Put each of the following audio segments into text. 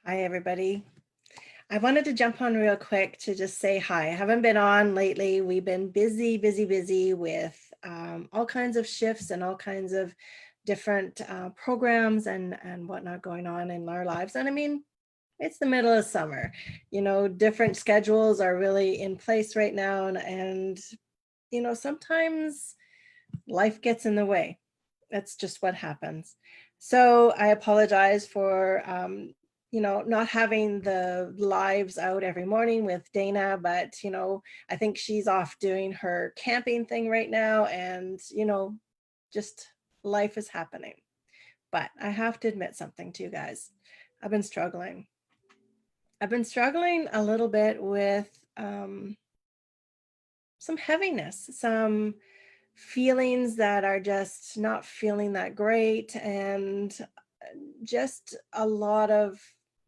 Hi, everybody. I wanted to jump on real quick to just say hi. I haven't been on lately. We've been busy with all kinds of shifts and all kinds of different programs and whatnot going on in our lives. And I mean, it's the middle of summer. Different schedules are really in place right now. And sometimes life gets in the way. That's just what happens. So I apologize for, not having the lives out every morning with Dana, but, I think she's off doing her camping thing right now. And, just life is happening. But I have to admit something to you guys. I've been struggling. I've been struggling a little bit with some heaviness, some feelings that are just not feeling that great, and just a lot of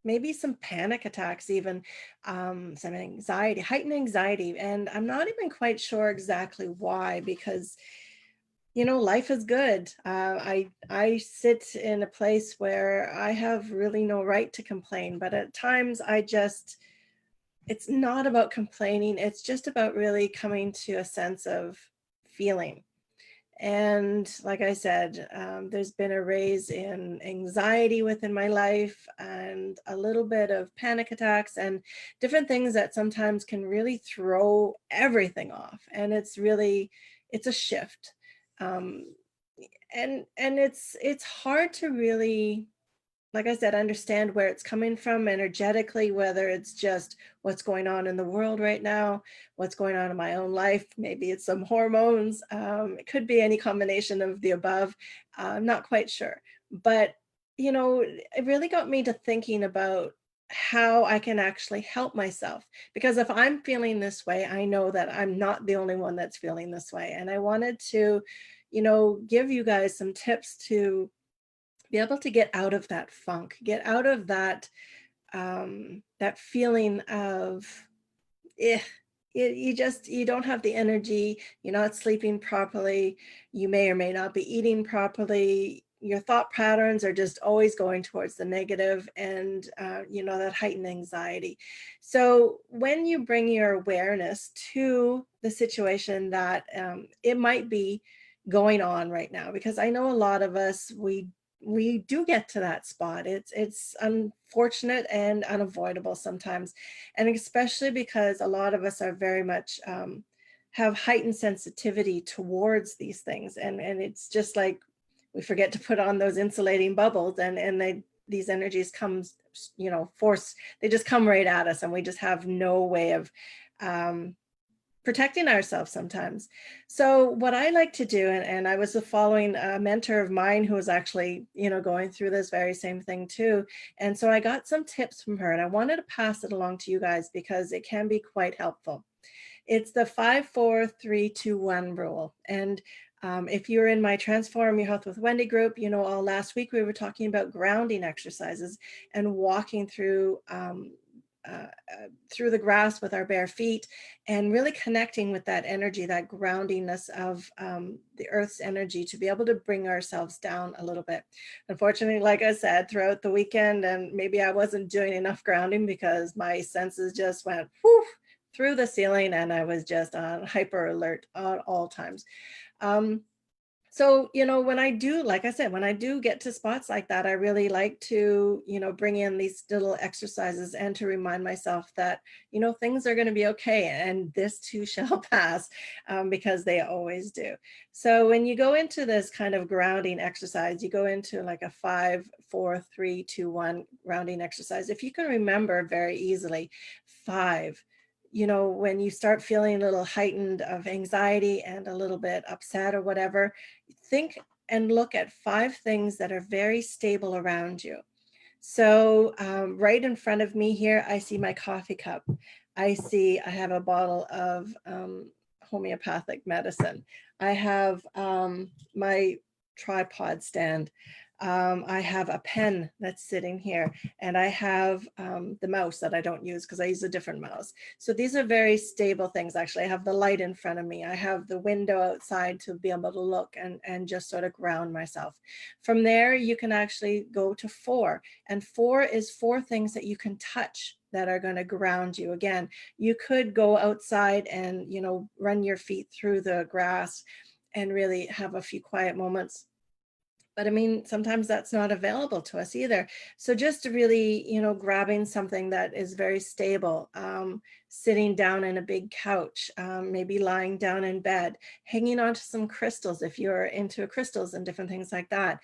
maybe some panic attacks, even some anxiety, heightened anxiety. And I'm not even quite sure exactly why, because life is good. I sit in a place where I have really no right to complain, but at times it's not about complaining. It's just about really coming to a sense of feeling. And like I said, there's been a raise in anxiety within my life and a little bit of panic attacks and different things that sometimes can really throw everything off. And it's a shift. Um, and it's hard to really, like I said, understand where it's coming from energetically, whether it's just what's going on in the world right now, what's going on in my own life. Maybe it's some hormones. It could be any combination of the above. I'm not quite sure. But, it really got me to thinking about how I can actually help myself. Because if I'm feeling this way, I know that I'm not the only one that's feeling this way. And I wanted to, give you guys some tips to be able to get out of that funk, get out of that feeling of eh, you don't have the energy, you're not sleeping properly, you may or may not be eating properly, your thought patterns are just always going towards the negative, and that heightened anxiety. So when you bring your awareness to the situation that it might be going on right now, because I know a lot of us, we do get to that spot. It's unfortunate and unavoidable sometimes, and especially because a lot of us are very much have heightened sensitivity towards these things, and it's just like we forget to put on those insulating bubbles, and these energies comes, force, they just come right at us, and we just have no way of um, protecting ourselves sometimes. So what I like to do, and I was following a mentor of mine who was actually, going through this very same thing too. And so I got some tips from her, and I wanted to pass it along to you guys because it can be quite helpful. It's the 5-4-3-2-1 rule. And if you're in my Transform Your Health with Wendy group, all last week we were talking about grounding exercises and walking uh, through the grass with our bare feet, and really connecting with that energy, that groundiness of the earth's energy, to be able to bring ourselves down a little bit. Unfortunately, like I said, throughout the weekend, and maybe I wasn't doing enough grounding because my senses just went whew, through the ceiling, and I was just on hyper alert at all times. Um, so, when I do, like I said, when I do get to spots like that, I really like to, bring in these little exercises and to remind myself that, things are going to be okay, and this too shall pass, because they always do. So when you go into this kind of grounding exercise, you go into like a 5-4-3-2-1 grounding exercise. If you can remember very easily, 5, when you start feeling a little heightened of anxiety and a little bit upset or whatever, think and look at 5 things that are very stable around you. So right in front of me here, I see my coffee cup. I have a bottle of homeopathic medicine. I have my tripod stand. I have a pen that's sitting here, and I have the mouse that I don't use because I use a different mouse. So these are very stable things. Actually, I have the light in front of me. I have the window outside to be able to look and just sort of ground myself. From there, you can actually go to 4, and 4 is 4 things that you can touch that are going to ground you. Again, you could go outside and, you know, run your feet through the grass and really have a few quiet moments. But I mean, sometimes that's not available to us either. So just really, you know, grabbing something that is very stable, sitting down in a big couch, maybe lying down in bed, hanging onto some crystals if you're into crystals and different things like that.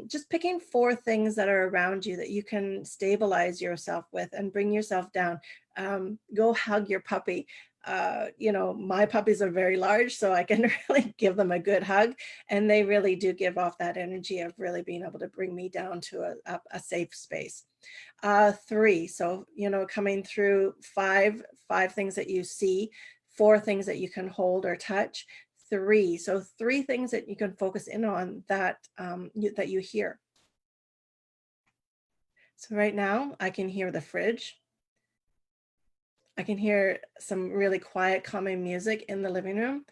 Just picking 4 things that are around you that you can stabilize yourself with and bring yourself down. Go hug your puppy. You know, my puppies are very large, so I can really give them a good hug, and they really do give off that energy of really being able to bring me down to a safe space. 3, so, you know, coming through 5 things that you see, 4 things that you can hold or touch, 3, so 3 things that you can focus in on that that you hear. So right now I can hear the fridge. I can hear some really quiet, calming music in the living room,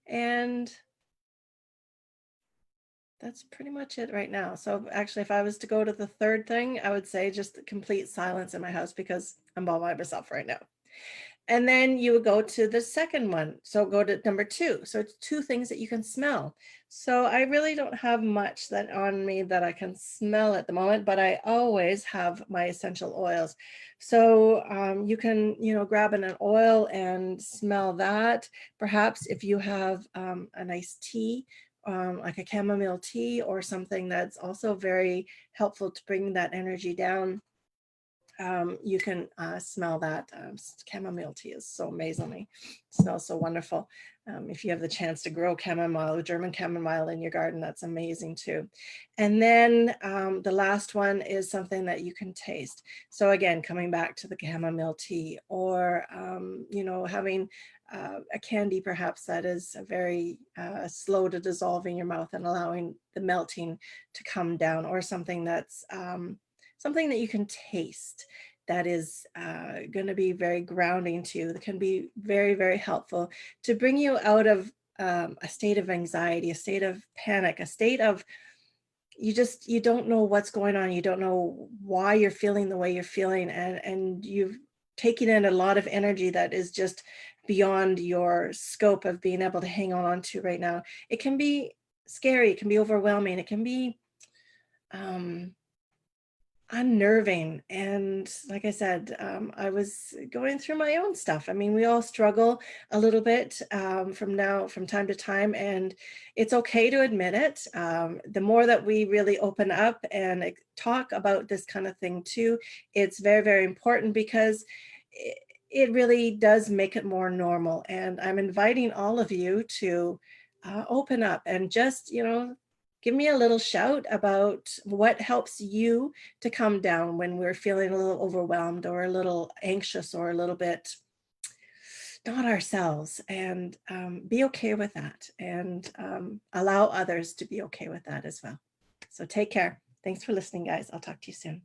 and that's pretty much it right now. So actually, if I was to go to the 3rd thing, I would say just complete silence in my house because I'm all by myself right now. And then you would go to the 2nd one. So go to number 2. So it's 2 things that you can smell. So I really don't have much that on me that I can smell at the moment, but I always have my essential oils. So you can, you know, grab an oil and smell that. Perhaps if you have a nice tea, like a chamomile tea or something that's also very helpful to bring that energy down, you can smell that. Chamomile tea is so amazingly, smells so wonderful. If you have the chance to grow chamomile, German chamomile in your garden, that's amazing too. And then the last one is something that you can taste. So again, coming back to the chamomile tea, or you know, having a candy perhaps that is very slow to dissolve in your mouth and allowing the melting to come down, or something that's something that you can taste that is going to be very grounding to you, that can be very, very helpful to bring you out of a state of anxiety, a state of panic, a state of you don't know what's going on. You don't know why you're feeling the way you're feeling. And you've taken in a lot of energy that is just beyond your scope of being able to hang on to right now. It can be scary. It can be overwhelming. It can be, unnerving. And like I said, I was going through my own stuff. I mean, we all struggle a little bit from time to time, and it's okay to admit it. The more that we really open up and talk about this kind of thing too, it's very, very important because it really does make it more normal. And I'm inviting all of you to open up and just, you know, give me a little shout about what helps you to come down when we're feeling a little overwhelmed or a little anxious or a little bit not ourselves, and be okay with that, and allow others to be okay with that as well. So take care. Thanks for listening, guys. I'll talk to you soon.